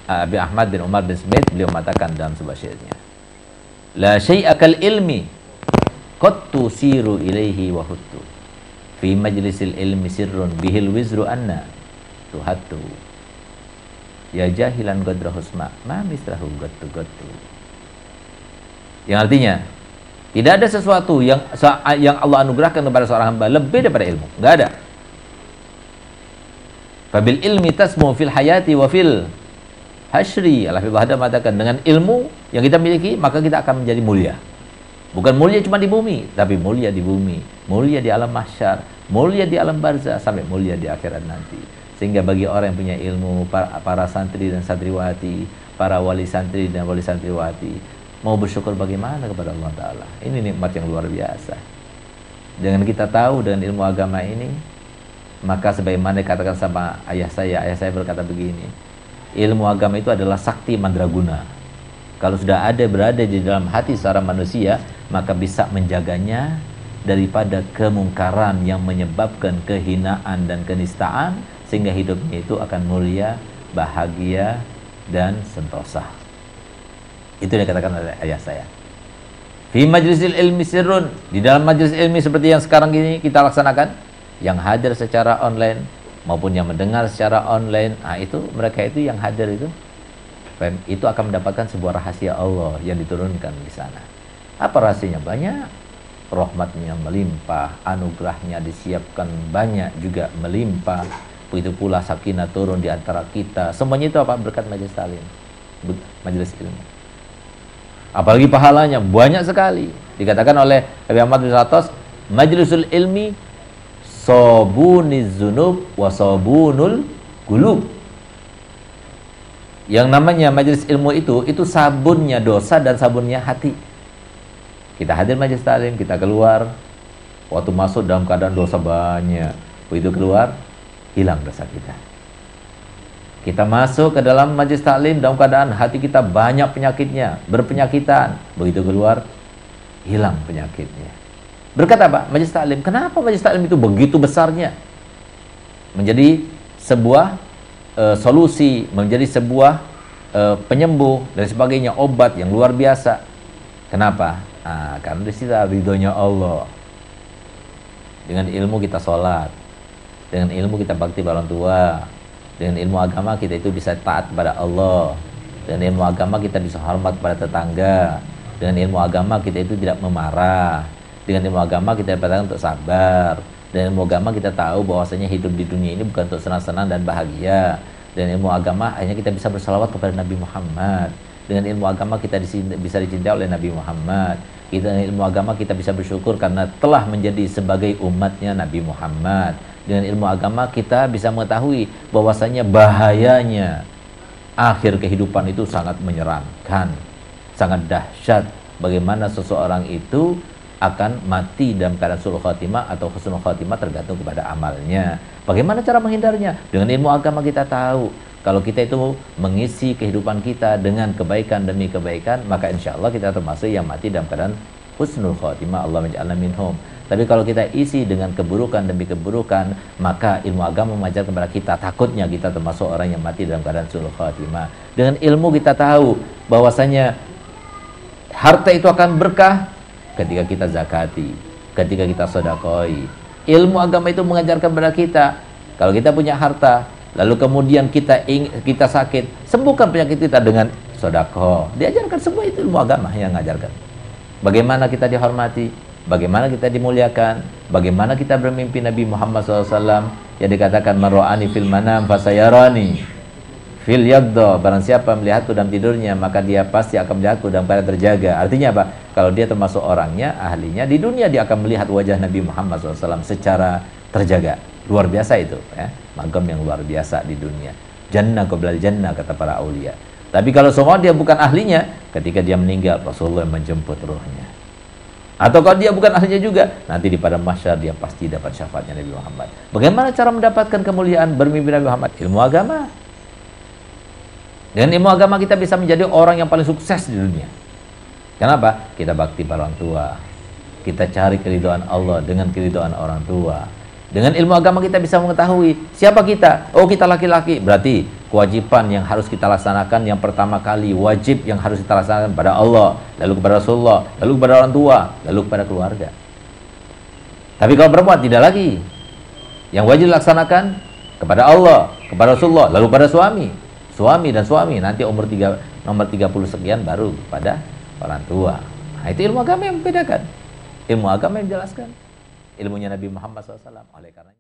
Abi Ahmad bin Umar bin Smith, beliau mengatakan dalam sebuah syairnya, la syai'akal ilmi qad tusiru ilaihi wa huttu fi majlisil ilmi sirrun bihil wizru anna tuhattu ya jahilan gadra husma ma misrahu gattu. Yang artinya, tidak ada sesuatu yang Allah anugerahkan kepada seorang hamba lebih daripada ilmu. Enggak ada. Fabil ilmi tasmu fil hayati wa fil hasyri. Al-Habib Bahada mengatakan, dengan ilmu yang kita miliki, maka kita akan menjadi mulia. Bukan mulia cuma di bumi, tapi mulia di bumi, mulia di alam mahsyar, mulia di alam barzah, sampai mulia di akhirat nanti. Sehingga bagi orang yang punya ilmu, para santri dan santriwati, para wali santri dan wali santriwati, mau bersyukur bagaimana kepada Allah Ta'ala. Ini nikmat yang luar biasa. Dengan kita tahu dengan ilmu agama ini, maka sebagaimana dikatakan sama ayah saya berkata begini, ilmu agama itu adalah sakti mandraguna. Kalau sudah berada di dalam hati seorang manusia, maka bisa menjaganya daripada kemungkaran yang menyebabkan kehinaan dan kenistaan, sehingga hidupnya itu akan mulia, bahagia, dan sentosa. Itu yang dikatakan oleh ayah saya. Fi majlisil ilmi sirrun, di dalam majlis ilmi seperti yang sekarang ini kita laksanakan, yang hadir secara online maupun yang mendengar secara online, itu mereka itu yang hadir itu akan mendapatkan sebuah rahasia Allah yang diturunkan di sana. Apa rahasianya? Banyak. Rahmatnya melimpah, anugerahnya disiapkan banyak juga melimpah. Begitu pula sakinah turun di antara kita. Semuanya itu apa? Berkat majelis taklim, majelis ilmu. Apalagi pahalanya banyak sekali. Dikatakan oleh Habib Ahmad bin Satos, majlisul ilmi sabuniz zunub wa sabunul qulub. Yang namanya majelis ilmu itu sabunnya dosa dan sabunnya hati. Kita hadir majelis taklim, kita keluar, waktu masuk dalam keadaan dosa banyak, begitu keluar hilang dosa kita. Kita masuk ke dalam majelis taklim dalam keadaan hati kita banyak penyakitnya, berpenyakitan, begitu keluar hilang penyakitnya. Berkat apa? Majelis taklim. Kenapa majelis taklim itu begitu besarnya? Menjadi sebuah solusi, menjadi sebuah penyembuh dan sebagainya, obat yang luar biasa. Kenapa? Karena di situ ridhonya Allah. Dengan ilmu kita sholat, dengan ilmu kita bakti pada orang tua, dengan ilmu agama kita itu bisa taat kepada Allah, dengan ilmu agama kita bisa hormat kepada tetangga, dengan ilmu agama kita itu tidak memarah, dengan ilmu agama kita dapatkan untuk sabar. Dan ilmu agama kita tahu bahwasanya hidup di dunia ini bukan untuk senang-senang dan bahagia. Dan ilmu agama akhirnya kita bisa bersalawat kepada Nabi Muhammad. Dengan ilmu agama kita bisa dicintai oleh Nabi Muhammad. Dengan ilmu agama kita bisa bersyukur karena telah menjadi sebagai umatnya Nabi Muhammad. Dengan ilmu agama kita bisa mengetahui bahwasanya bahayanya akhir kehidupan itu sangat menyeramkan, sangat dahsyat. Bagaimana seseorang itu akan mati dalam keadaan sulh khatimah atau husnul khatimah tergantung kepada amalnya. Bagaimana cara menghindarnya? Dengan ilmu agama kita tahu, kalau kita itu mengisi kehidupan kita dengan kebaikan demi kebaikan, maka insya Allah kita termasuk yang mati dalam keadaan husnul khatimah. Allah menja'alna minhum. Tapi kalau kita isi dengan keburukan demi keburukan, maka ilmu agama mengajarkan kepada kita, takutnya kita termasuk orang yang mati dalam keadaan sulh khatimah. Dengan ilmu kita tahu bahwasanya harta itu akan berkah ketika kita zakati, ketika kita sedekoi. Ilmu agama itu mengajarkan kepada kita, kalau kita punya harta, lalu kemudian kita sakit, sembuhkan penyakit kita dengan sedekah. Diajarkan semua itu ilmu agama yang mengajarkan. Bagaimana kita dihormati, bagaimana kita dimuliakan, bagaimana kita bermimpi Nabi Muhammad SAW yang dikatakan man ra'ani fil manam fasayarani fil yaqda. Barang siapa melihatku dalam tidurnya, maka dia pasti akan melihatku dalam keadaan terjaga. Artinya apa? Kalau dia termasuk orangnya, ahlinya, di dunia dia akan melihat wajah Nabi Muhammad SAW secara terjaga. Luar biasa itu, ya. Magam yang luar biasa di dunia. Jannah qoblal jannah, kata para aulia. Tapi kalau semua dia bukan ahlinya, ketika dia meninggal, Rasulullah menjemput ruhnya. Atau kalau dia bukan ahlinya juga, nanti di padang mahsyar dia pasti dapat syafaatnya Nabi Muhammad. Bagaimana cara mendapatkan kemuliaan bermimpi Nabi Muhammad? Ilmu agama. Dengan ilmu agama kita bisa menjadi orang yang paling sukses di dunia. Kenapa? Kita bakti pada orang tua. Kita cari keridhaan Allah dengan keridhaan orang tua. Dengan ilmu agama kita bisa mengetahui siapa kita. Oh, kita laki-laki, berarti kewajiban yang harus kita laksanakan, yang pertama kali wajib yang harus kita laksanakan kepada Allah, lalu kepada Rasulullah, lalu kepada orang tua, lalu kepada keluarga. Tapi kalau perempuan tidak lagi. Yang wajib dilaksanakan kepada Allah, kepada Rasulullah, lalu kepada suami dan suami, nanti nomor 30 sekian baru kepada orang tua. Nah, itu ilmu agama yang membedakan. Ilmu agama yang menjelaskan. Ilmunya Nabi Muhammad SAW. Oleh karena